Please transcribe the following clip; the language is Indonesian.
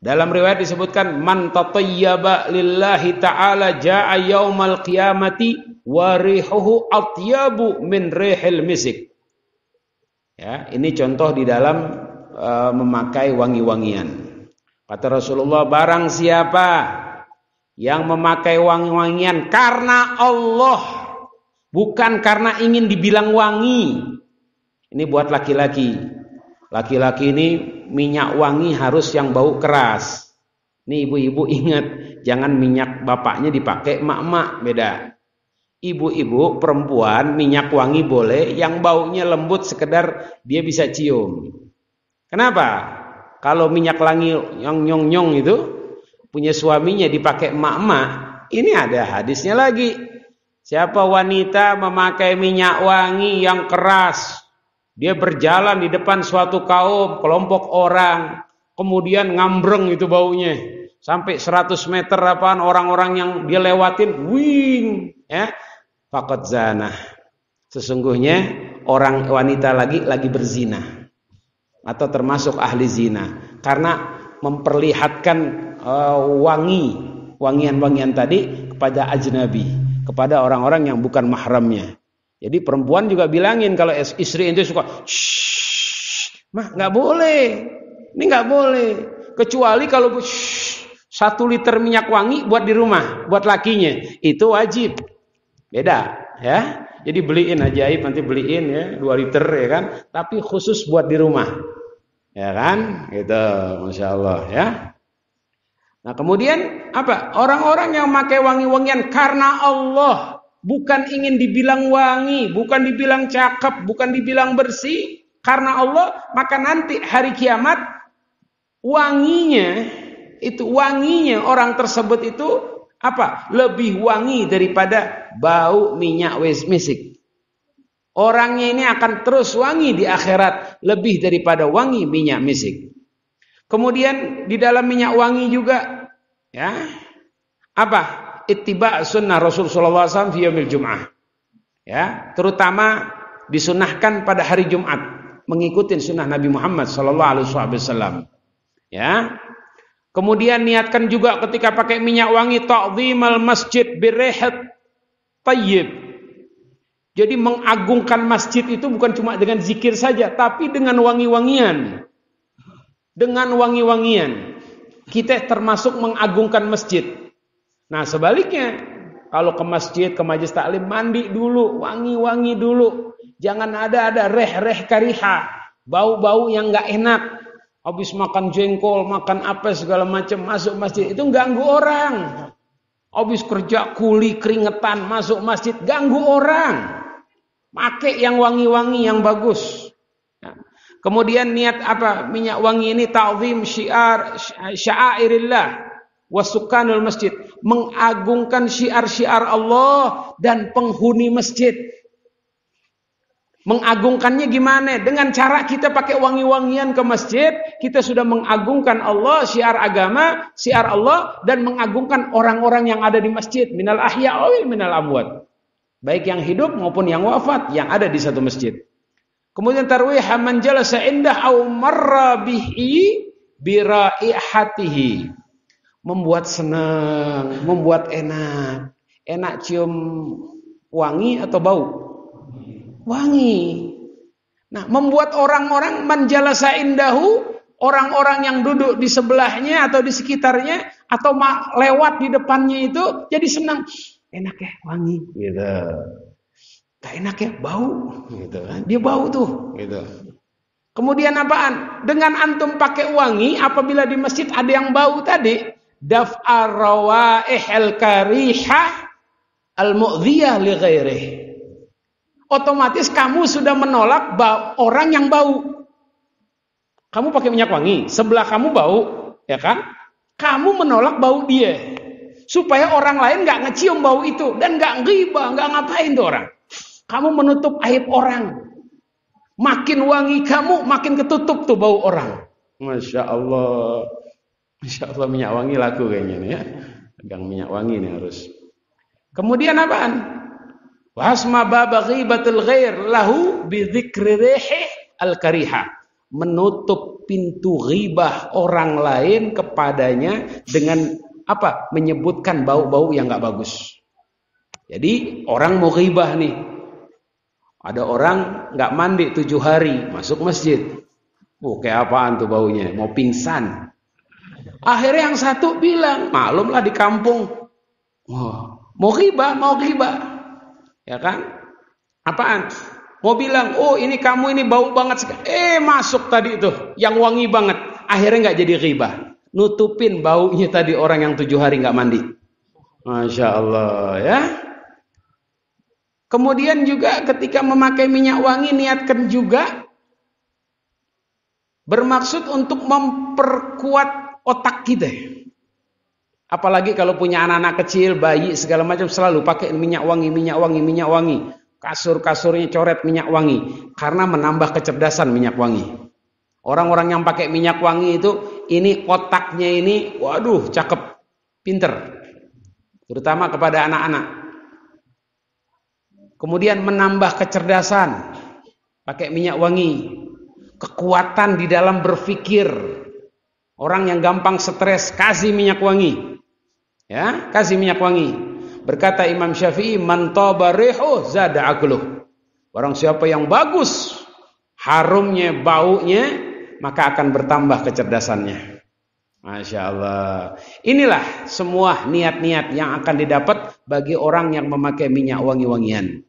Dalam riwayat disebutkan man tatayyaba lillahi ta'ala jaa yaumal qiyamati wa rihuhu atyabu min rihil misik. Ya, ini contoh di dalam memakai wangi-wangian. Kata Rasulullah, barang siapa yang memakai wangi-wangian karena Allah, bukan karena ingin dibilang wangi. Ini buat laki-laki. Laki-laki ini minyak wangi harus yang bau keras. Nih ibu-ibu ingat, jangan minyak bapaknya dipakai emak-emak, beda. Ibu-ibu perempuan minyak wangi boleh, yang baunya lembut sekedar dia bisa cium. Kenapa? Kalau minyak wangi yang nyong-nyong itu punya suaminya dipakai emak-emak, ini ada hadisnya lagi. Siapa wanita memakai minyak wangi yang keras, dia berjalan di depan suatu kaum, kelompok orang, kemudian ngambreng itu baunya. Sampai 100 meter apaan orang-orang yang dia lewatin, wing, ya. Faqad zana. Sesungguhnya orang wanita lagi berzina. Atau termasuk ahli zina. Karena memperlihatkan wangian-wangian tadi kepada ajnabi, kepada orang-orang yang bukan mahramnya. Jadi perempuan juga bilangin kalau istri itu suka, mah nggak boleh, ini nggak boleh. Kecuali kalau 1 liter minyak wangi buat di rumah, buat lakinya, itu wajib. Beda, ya. Jadi beliin ajaib, nanti beliin ya 2 liter ya kan. Tapi khusus buat di rumah, ya kan? Gitu, masya Allah ya. Nah kemudian apa? Orang-orang yang pakai wangi-wangian karena Allah, bukan ingin dibilang wangi, bukan dibilang cakep, bukan dibilang bersih, karena Allah, maka nanti hari kiamat wanginya orang tersebut itu apa? Lebih wangi daripada bau minyak misik. Orangnya ini akan terus wangi di akhirat lebih daripada wangi minyak misik. Kemudian di dalam minyak wangi juga ya apa? Ittiba sunnah Rasulullah SAW fi yaumil Jum'ah. Ya, terutama disunahkan pada hari Jumat, mengikuti sunnah Nabi Muhammad SAW. Ya. Kemudian niatkan juga ketika pakai minyak wangi ta'dhimal masjid birrihat tayyib. Jadi mengagungkan masjid itu bukan cuma dengan zikir saja, tapi dengan wangi-wangian. Dengan wangi-wangian. Kita termasuk mengagungkan masjid. Nah sebaliknya, kalau ke masjid, ke majelis taklim, mandi dulu, wangi-wangi dulu. Jangan ada reh-reh kariha, bau-bau yang nggak enak. Habis makan jengkol, makan apa segala macam, masuk masjid itu ganggu orang. Habis kerja kuli keringetan, masuk masjid ganggu orang. Pakai yang wangi-wangi yang bagus. Kemudian niat apa? Minyak wangi ini ta'zim sya'airillah wasukanul masjid, mengagungkan syiar-syiar Allah dan penghuni masjid. Mengagungkannya gimana? Dengan cara kita pakai wangi-wangian ke masjid, kita sudah mengagungkan Allah, syiar agama, syiar Allah, dan mengagungkan orang-orang yang ada di masjid, minal ahya awil minal amwat, baik yang hidup maupun yang wafat yang ada di satu masjid. Kemudian tarwih man jalasa indah au marra bihi biraihatihi, membuat senang, membuat enak. Enak cium wangi atau bau? Wangi. Nah, membuat orang-orang manjalasa indahu, orang-orang yang duduk di sebelahnya atau di sekitarnya atau lewat di depannya itu jadi senang. Enak ya, wangi gitu. Gak enak ya, bau gitu kan. Dia bau tuh gitu. Kemudian apaan? Dengan antum pakai wangi, apabila di masjid ada yang bau tadi, daf'ar rawaihil karihah al-mu'dhiyah li ghairih. Otomatis kamu sudah menolak orang yang bau. Kamu pakai minyak wangi, sebelah kamu bau, ya kan? Kamu menolak bau dia, supaya orang lain nggak ngecium bau itu dan nggak ghibah, nggak ngapain tuh orang. Kamu menutup aib orang. Makin wangi kamu, makin ketutup tuh bau orang. Masya Allah, Masya Allah, minyak wangi laku kayaknya nih ya. Pegang minyak wangi nih harus. Kemudian apaan? Wasma baba ghibatul ghair lahu bi dzikri rihih al-kariha. Menutup pintu ghibah orang lain kepadanya dengan apa? Menyebutkan bau-bau yang nggak bagus. Jadi orang mau ghibah nih. Ada orang nggak mandi 7 hari, masuk masjid. Kayak apaan tuh baunya? Mau pingsan. Akhirnya yang satu bilang, maklumlah di kampung. Mau ghibah. Ya kan? Apaan? Mau bilang, ini kamu ini bau banget sekali. Masuk tadi itu, yang wangi banget. Akhirnya nggak jadi ghibah. Nutupin baunya tadi orang yang 7 hari nggak mandi. Masya Allah ya. Kemudian juga ketika memakai minyak wangi, niatkan juga bermaksud untuk memperkuat otak kita. Apalagi kalau punya anak-anak kecil, bayi segala macam, selalu pakai minyak wangi. Kasur-kasurnya coret minyak wangi, karena menambah kecerdasan minyak wangi. Orang-orang yang pakai minyak wangi itu, ini otaknya ini, waduh, cakep, pinter. Terutama kepada anak-anak. Kemudian menambah kecerdasan, pakai minyak wangi. Kekuatan di dalam berpikir. Orang yang gampang stres, kasih minyak wangi. Ya, kasih minyak wangi. Berkata Imam Syafi'i, man taba rihu zada aqluh. Barang siapa yang bagus harumnya, baunya, maka akan bertambah kecerdasannya. Masya Allah. Inilah semua niat-niat yang akan didapat bagi orang yang memakai minyak wangi-wangian.